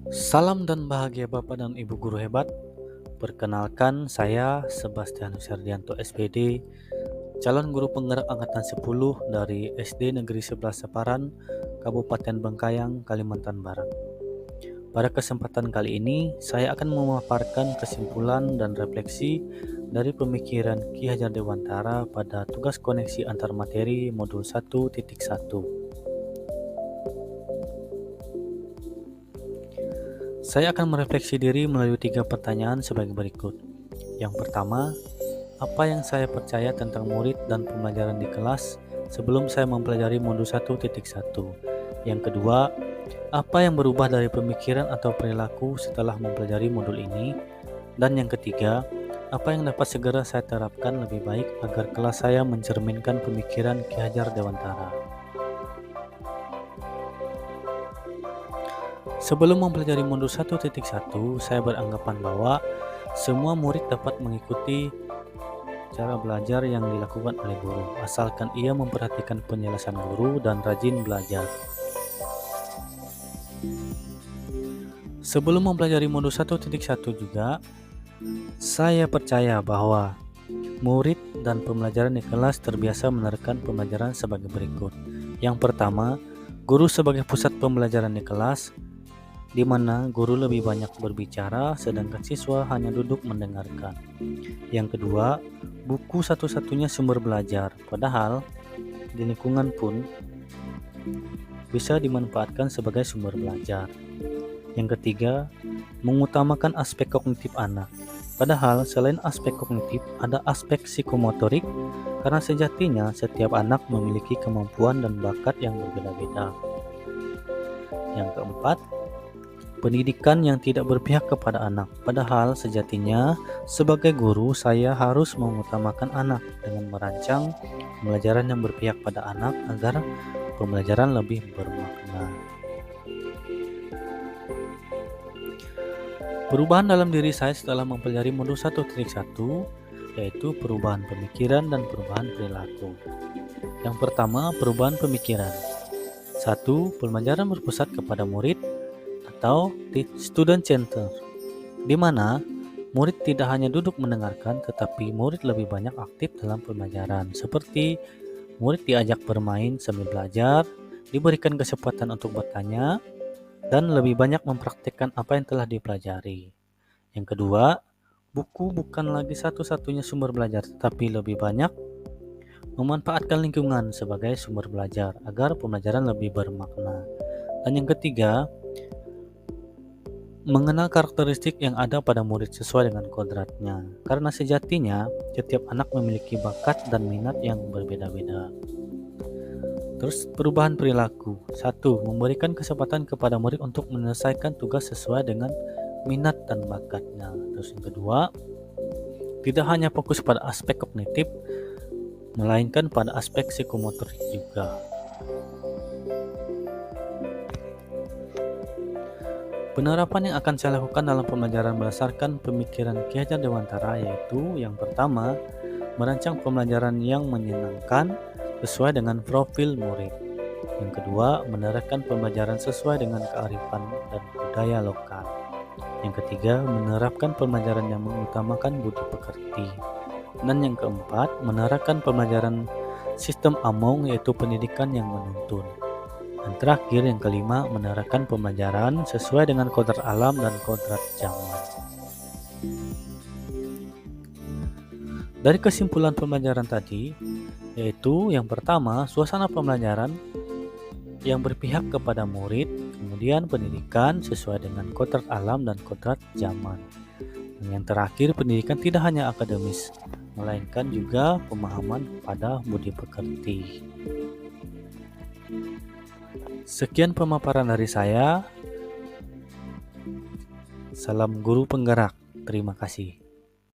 Salam dan bahagia Bapak dan Ibu guru hebat. Perkenalkan, saya Sebastianus Herdianto SPD, calon guru penggerak angkatan 10 dari SD Negeri 11 Separan, Kabupaten Bengkayang, Kalimantan Barat. Pada kesempatan kali ini, saya akan memaparkan kesimpulan dan refleksi dari pemikiran Ki Hajar Dewantara pada tugas koneksi antar materi modul 1.1. Saya akan merefleksi diri melalui 3 pertanyaan sebagai berikut. Yang pertama, apa yang saya percaya tentang murid dan pembelajaran di kelas sebelum saya mempelajari modul 1.1? Yang kedua, apa yang berubah dari pemikiran atau perilaku setelah mempelajari modul ini? Dan yang ketiga, apa yang dapat segera saya terapkan lebih baik agar kelas saya mencerminkan pemikiran Ki Hajar Dewantara? Sebelum mempelajari modul 1.1, saya beranggapan bahwa semua murid dapat mengikuti cara belajar yang dilakukan oleh guru, asalkan ia memperhatikan penjelasan guru dan rajin belajar. Sebelum mempelajari modul 1.1 juga, saya percaya bahwa murid dan pembelajaran di kelas terbiasa menerapkan pembelajaran sebagai berikut. Yang pertama, guru sebagai pusat pembelajaran di kelas, di mana guru lebih banyak berbicara sedangkan siswa hanya duduk mendengarkan. Yang kedua, buku satu-satunya sumber belajar, padahal di lingkungan pun bisa dimanfaatkan sebagai sumber belajar. Yang ketiga, mengutamakan aspek kognitif anak, padahal selain aspek kognitif ada aspek psikomotorik, karena sejatinya setiap anak memiliki kemampuan dan bakat yang berbeda-beda. Yang keempat, pendidikan yang tidak berpihak kepada anak, padahal sejatinya sebagai guru saya harus mengutamakan anak dengan merancang pembelajaran yang berpihak pada anak agar pembelajaran lebih bermakna. Perubahan dalam diri saya setelah mempelajari modul 1.1 yaitu perubahan pemikiran dan perubahan perilaku. Yang pertama, perubahan pemikiran. 1. Pembelajaran berpusat kepada murid atau student center, di mana murid tidak hanya duduk mendengarkan, tetapi murid lebih banyak aktif dalam pembelajaran, seperti murid diajak bermain sambil belajar, diberikan kesempatan untuk bertanya, dan lebih banyak mempraktikkan apa yang telah dipelajari. Yang kedua, buku bukan lagi satu-satunya sumber belajar, tetapi lebih banyak memanfaatkan lingkungan sebagai sumber belajar agar pembelajaran lebih bermakna. Dan yang ketiga, mengenal karakteristik yang ada pada murid sesuai dengan kodratnya, karena sejatinya setiap anak memiliki bakat dan minat yang berbeda-beda. Terus perubahan perilaku. 1. Memberikan kesempatan kepada murid untuk menyelesaikan tugas sesuai dengan minat dan bakatnya. Terus yang kedua, tidak hanya fokus pada aspek kognitif, melainkan pada aspek psikomotorik juga. Penerapan yang akan saya lakukan dalam pembelajaran berdasarkan pemikiran Ki Hajar Dewantara yaitu yang pertama, merancang pembelajaran yang menyenangkan sesuai dengan profil murid. Yang kedua, menerapkan pembelajaran sesuai dengan kearifan dan budaya lokal. Yang ketiga, menerapkan pembelajaran yang mengutamakan budi pekerti. Dan yang keempat, menerapkan pembelajaran sistem Among yaitu pendidikan yang menuntun. Dan terakhir yang kelima, menerapkan pembelajaran sesuai dengan kodrat alam dan kodrat zaman. Dari kesimpulan pembelajaran tadi, yaitu yang pertama, suasana pembelajaran yang berpihak kepada murid, kemudian pendidikan sesuai dengan kodrat alam dan kodrat zaman. Dan yang terakhir, pendidikan tidak hanya akademis, melainkan juga pemahaman pada budi pekerti. Sekian pemaparan dari saya. Salam guru penggerak. Terima kasih.